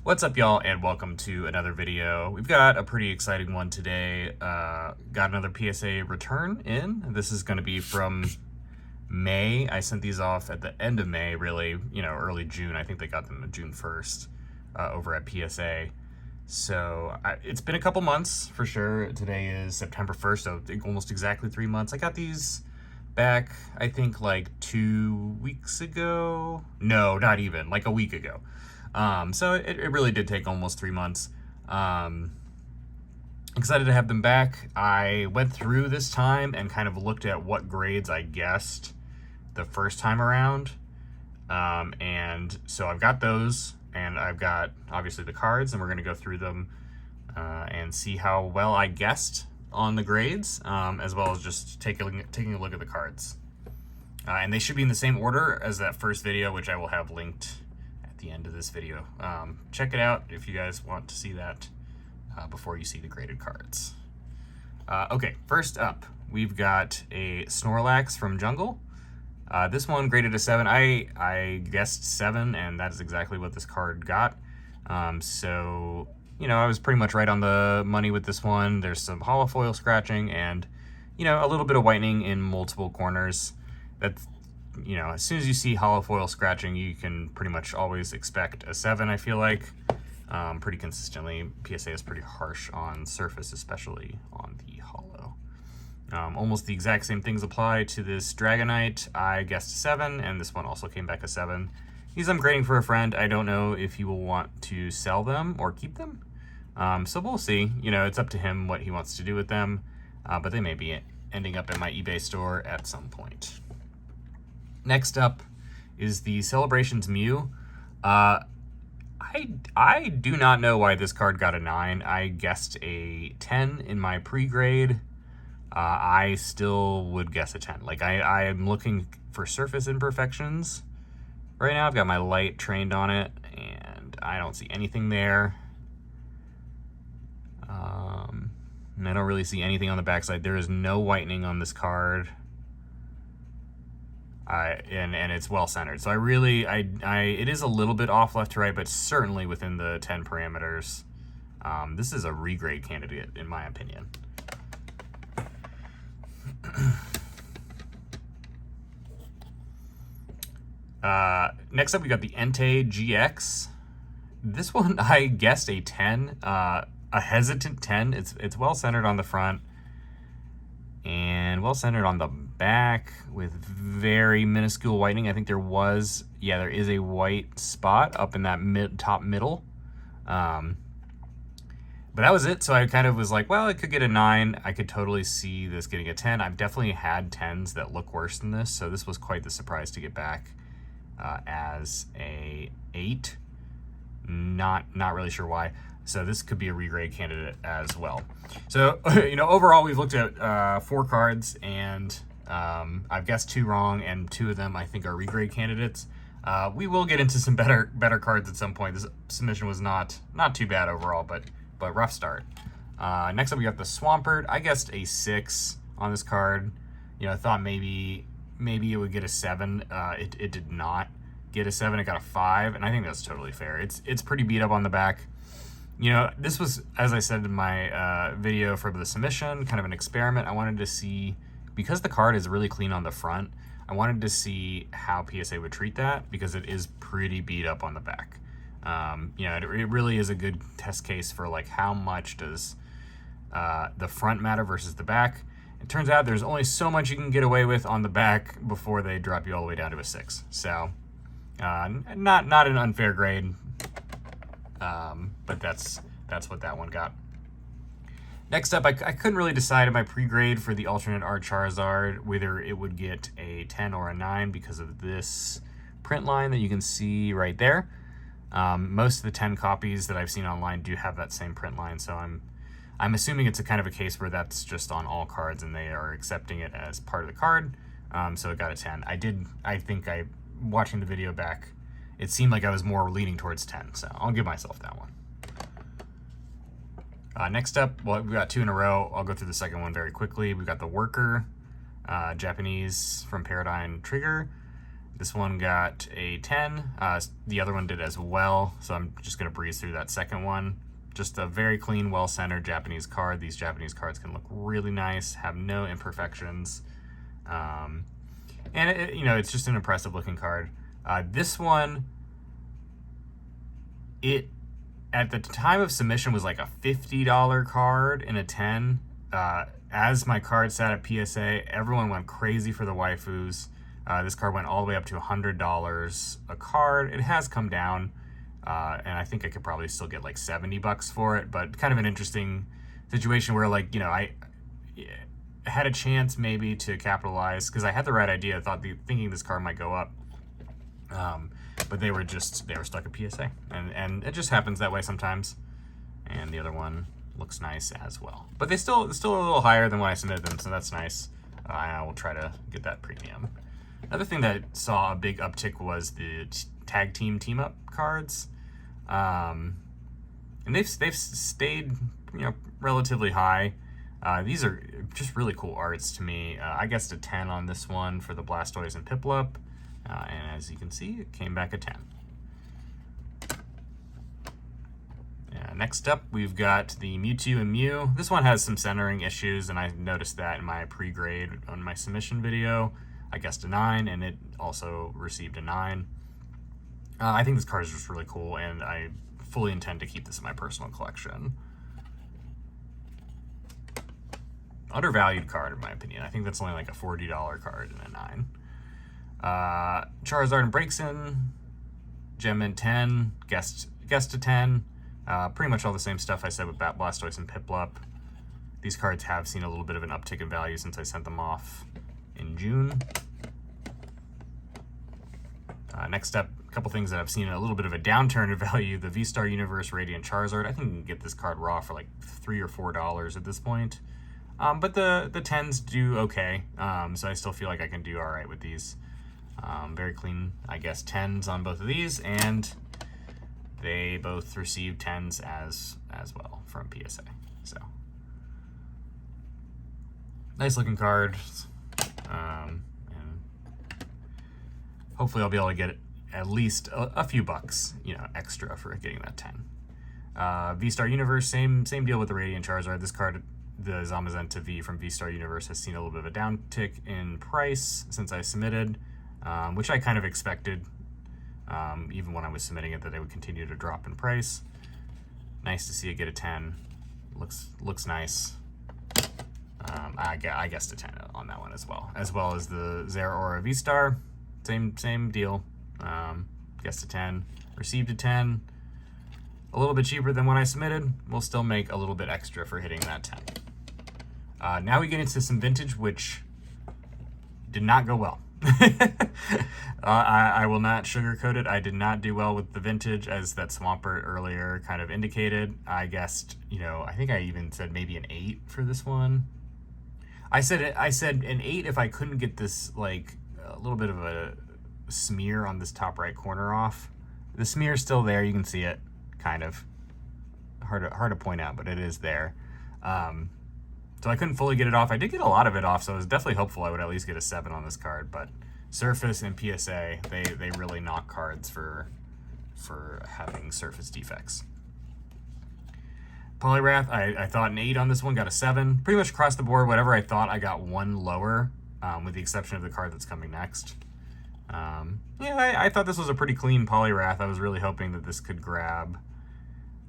What's up, y'all, and welcome to another video. We've got a pretty exciting one today. Got another PSA return in. This is going to be from May. I sent these off at the end of May, really, early June. I think they got them June 1st over at PSA. So it's been a couple months for sure. Today is September 1st, so almost exactly 3 months. I got these back, I think, like 2 weeks ago. No, not even, like a week ago. So it really did take almost 3 months. Excited to have them back. I went through this time and kind of looked at what grades I guessed the first time around. And so I've got those, and I've got obviously the cards, and we're going to go through them and see how well I guessed on the grades, as well as just taking a look at the cards. And they should be in the same order as that first video, which I will have linked the end of this video. Check it out if you guys want to see that before you see the graded cards. Okay, first up, we've got a Snorlax from Jungle. This one graded a 7. I guessed 7, and that is exactly what this card got. So, I was pretty much right on the money with this one. There's some holofoil scratching and, a little bit of whitening in multiple corners. That's, as soon as you see holofoil scratching, you can pretty much always expect a 7, I feel like. Pretty consistently. PSA is pretty harsh on surface, especially on the holo. Almost the exact same things apply to this Dragonite. I guessed 7, and this one also came back a 7. These I'm grading for a friend. I don't know if he will want to sell them or keep them. So we'll see. It's up to him what he wants to do with them. But they may be ending up in my eBay store at some point. Next up is the Celebrations Mew. I do not know why this card got a 9. I guessed a 10 in my pre-grade. I still would guess a 10. Like, I am looking for surface imperfections right now. I've got my light trained on it, and I don't see anything there. And I don't really see anything on the backside. There is no whitening on this card. And it's well centered. So it is a little bit off left to right, but certainly within the 10 parameters. This is a regrade candidate, in my opinion. Next up, we got the Entei GX. This one, I guessed a 10, a hesitant 10. It's well centered on the front and well centered on the back with very minuscule whitening. I think there is a white spot up in that top middle. But that was it. So I kind of was like, well, it could get a 9. I could totally see this getting a 10. I've definitely had 10s that look worse than this, so this was quite the surprise to get back as a 8. Not really sure why. So this could be a regrade candidate as well. So, overall, we've looked at 4 cards, and I've guessed 2 wrong, and 2 of them I think are regrade candidates. We will get into some better cards at some point. This submission was not too bad overall, but rough start. Next up, we got the Swampert. I guessed a 6 on this card. I thought maybe it would get a 7. It did not get a 7. It got a 5, and I think that's totally fair. It's pretty beat up on the back. This was, as I said in my video for the submission, kind of an experiment. I wanted to see, because the card is really clean on the front, I wanted to see how PSA would treat that, because it is pretty beat up on the back. It really is a good test case for, like, how much does the front matter versus the back. It turns out there's only so much you can get away with on the back before they drop you all the way down to a 6. So, not an unfair grade. But that's what that one got. Next up, I couldn't really decide in my pre-grade for the alternate art Charizard whether it would get a 10 or a 9 because of this print line that you can see right there. Most of the 10 copies that I've seen online do have that same print line, so I'm assuming it's a kind of a case where that's just on all cards and they are accepting it as part of the card. So it got a 10. Watching the video back, it seemed like I was more leaning towards 10, so I'll give myself that one. Next up, well, we got 2 in a row. I'll go through the second one very quickly. We've got the Worker, Japanese from Paradigm Trigger. This one got a 10. The other one did as well, so I'm just going to breeze through that second one. Just a very clean, well-centered Japanese card. These Japanese cards can look really nice, have no imperfections. And it's just an impressive looking card. This one, at the time of submission was like a $50 card in a 10. As my card sat at PSA, everyone went crazy for the waifus. This card went all the way up to $100 a card. It has come down, and I think I could probably still get like $70 for it, but kind of an interesting situation where, like, I had a chance maybe to capitalize because I had the right idea. Thinking this card might go up, but they were stuck at PSA, and it just happens that way sometimes. And the other one looks nice as well, but they still a little higher than when I submitted them, so that's nice. I will try to get that premium. Another thing that saw a big uptick was the tag team up cards, and they've stayed relatively high. These are just really cool arts to me. I guessed a 10 on this one for the Blastoise and Piplup, and as you can see, it came back a 10. Next up, we've got the Mewtwo and Mew. This one has some centering issues, and I noticed that in my pre-grade on my submission video. I guessed a 9, and it also received a 9. I think this card is just really cool, and I fully intend to keep this in my personal collection. Undervalued card, in my opinion. I think that's only like a $40 card and a 9. Charizard and Braixen, Gem and 10, guessed a 10. Pretty much all the same stuff I said with Blastoise and Piplup. These cards have seen a little bit of an uptick in value since I sent them off in June. Next up, a couple things that I've seen a little bit of a downturn in value. The V-Star Universe Radiant Charizard. I think you can get this card raw for like $3 or $4 at this point. But the 10s do okay, so I still feel like I can do all right with these. Very clean, I guess, 10s on both of these, and they both received 10s as well from PSA. So nice looking card, and hopefully I'll be able to get at least a few bucks, extra for getting that 10. V-Star Universe, same deal with the Radiant Charizard. This card, the Zamazenta V from V-Star Universe, has seen a little bit of a downtick in price since I submitted, which I kind of expected. Even when I was submitting it, that it would continue to drop in price. Nice to see it get a 10. Looks nice. I guessed a 10 on that one as well as the Zeraora V-Star. Same deal. Guessed a 10, received a 10. A little bit cheaper than when I submitted. We'll still make a little bit extra for hitting that 10. Now we get into some vintage, which did not go well. I will not sugarcoat it. I did not do well with the vintage, as that Swampert earlier kind of indicated. I guessed, I think I even said maybe an 8 for this one. I said an 8 if I couldn't get this, like, a little bit of a smear on this top right corner off. The smear is still there. You can see it, kind of. Hard to point out, but it is there. So I couldn't fully get it off. I did get a lot of it off, so I was definitely hopeful I would at least get a 7 on this card. But Surface and PSA, they really knock cards for having surface defects. Poliwrath, I thought an 8 on this one, got a 7. Pretty much across the board, whatever I thought, I got 1 lower, with the exception of the card that's coming next. I thought this was a pretty clean Poliwrath. I was really hoping that this could grab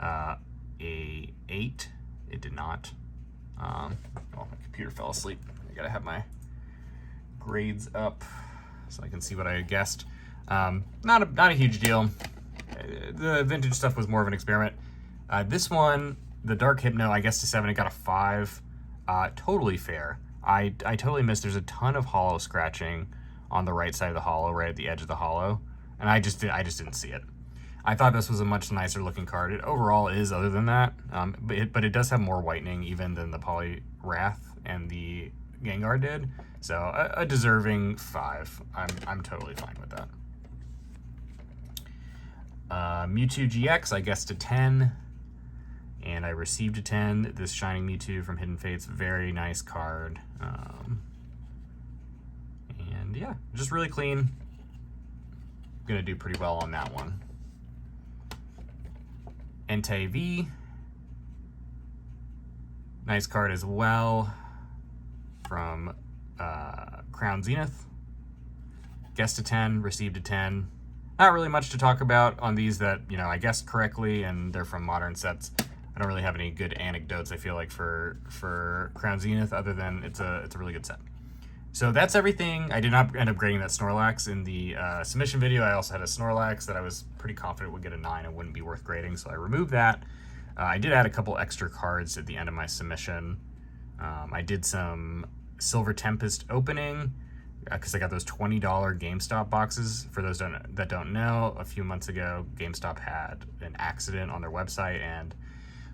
a 8. It did not. My computer fell asleep. I gotta have my grades up so I can see what I guessed. Not a huge deal. The vintage stuff was more of an experiment. This one, the Dark Hypno, I guessed a 7. It got a 5. Totally fair. I totally missed. There's a ton of hollow scratching on the right side of the hollow, right at the edge of the hollow, and I just didn't see it. I thought this was a much nicer looking card. It overall is, other than that, but it does have more whitening even than the Poliwrath and the Gengar did. So a deserving 5. I'm totally fine with that. Mewtwo GX, I guessed a 10, and I received a 10. This Shining Mewtwo from Hidden Fates, very nice card. And yeah, just really clean. gonna do pretty well on that one. Entei V, nice card as well from Crown Zenith. Guessed a 10, received a 10. Not really much to talk about on these that, you know, I guessed correctly, and they're from modern sets. I don't really have any good anecdotes, I feel like, for Crown Zenith, other than it's a really good set. So that's everything. I did not end up grading that Snorlax in the submission video. I also had a Snorlax that I was pretty confident would get a 9 and wouldn't be worth grading, so I removed that. I did add a couple extra cards at the end of my submission. I did some Silver Tempest opening, because I got those $20 GameStop boxes. For those that don't know, a few months ago, GameStop had an accident on their website and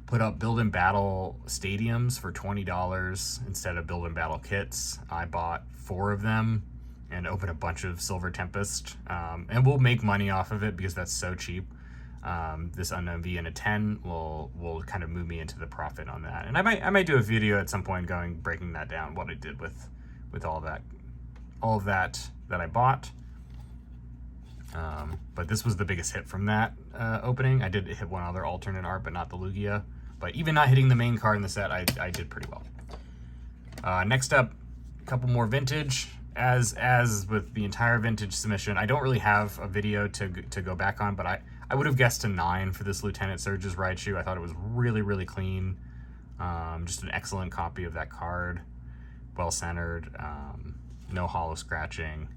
put up build and battle stadiums for $20 instead of build and battle kits. I bought 4 of them and opened a bunch of Silver Tempest, and we'll make money off of it because that's so cheap. This Unknown V and a 10 will kind of move me into the profit on that, and I might do a video at some point breaking that down, what I did with all of that I bought. But this was the biggest hit from that opening. I did hit one other alternate art, but not the Lugia. But even not hitting the main card in the set, I did pretty well. Next up, a couple more vintage. As with the entire vintage submission, I don't really have a video to go back on, but I would have guessed a 9 for this Lieutenant Surge's Raichu. I thought it was really, really clean. Just an excellent copy of that card. Well-centered, no hollow scratching.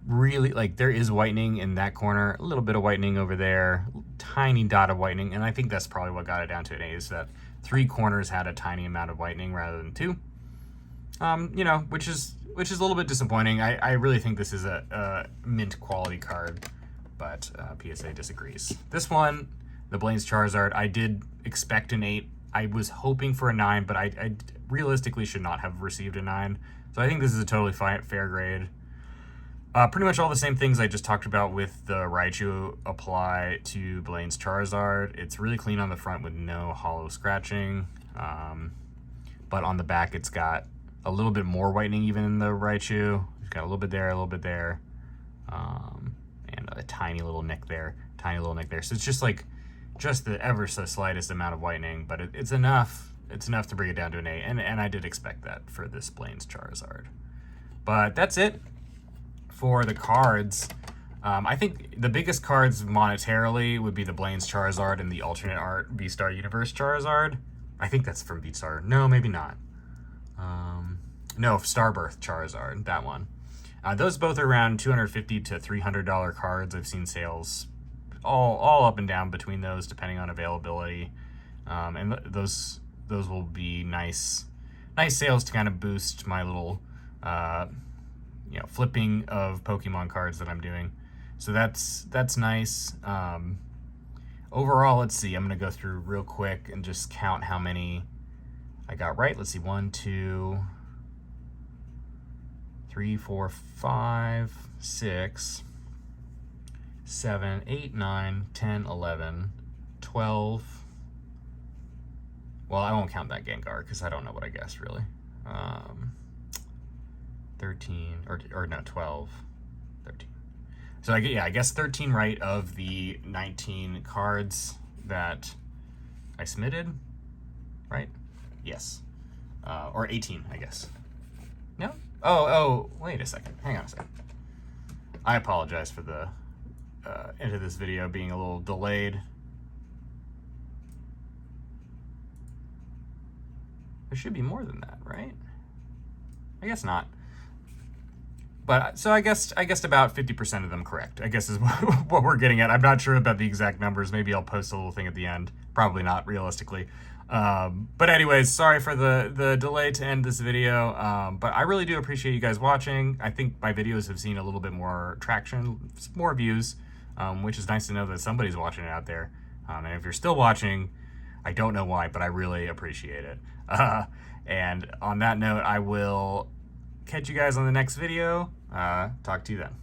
Really, like, there is whitening in that corner, a little bit of whitening over there, tiny dot of whitening, and I think that's probably what got it down to an 8, is that 3 corners had a tiny amount of whitening rather than 2. You know, which is a little bit disappointing. I really think this is a mint quality card, but PSA disagrees. This one, the Blaine's Charizard, I did expect an 8. I was hoping for a 9, but I realistically should not have received a 9. So I think this is a totally fair grade. Pretty much all the same things I just talked about with the Raichu apply to Blaine's Charizard. It's really clean on the front with no hollow scratching. But on the back, it's got a little bit more whitening even in the Raichu. It's got a little bit there, a little bit there. And a tiny little nick there, tiny little nick there. So it's just the ever so slightest amount of whitening, but it's enough. It's enough to bring it down to an 8, and I did expect that for this Blaine's Charizard. But that's it for the cards. I think the biggest cards monetarily would be the Blaine's Charizard and the alternate art V-Star Universe Charizard. I think that's from V-Star. No, maybe not. No, Starbirth Charizard, that one. Those both are around $250 to $300 cards. I've seen sales all up and down between those depending on availability. And those will be nice sales to kind of boost my little you know, flipping of Pokemon cards that I'm doing. So that's nice. Overall, let's see, I'm gonna go through real quick and just count how many I got right. Let's see, 1, 2, 3, 4, 5, 6, 7, 8, 9, 10, 11, 12. Well, I won't count that Gengar because I don't know what I guessed really. 13 or no, 12, 13. So I guess 13 right of the 19 cards that I submitted, right? Yes. Or 18, I guess. No? Oh, wait a second. Hang on a second. I apologize for the end of this video being a little delayed. There should be more than that, right? I guess not. But so I guessed about 50% of them correct, I guess is what we're getting at. I'm not sure about the exact numbers. Maybe I'll post a little thing at the end. Probably not, realistically. But anyways, sorry for the delay to end this video. But I really do appreciate you guys watching. I think my videos have seen a little bit more traction, more views, which is nice to know that somebody's watching it out there. And if you're still watching, I don't know why, but I really appreciate it. And on that note, I will catch you guys on the next video. Talk to you then.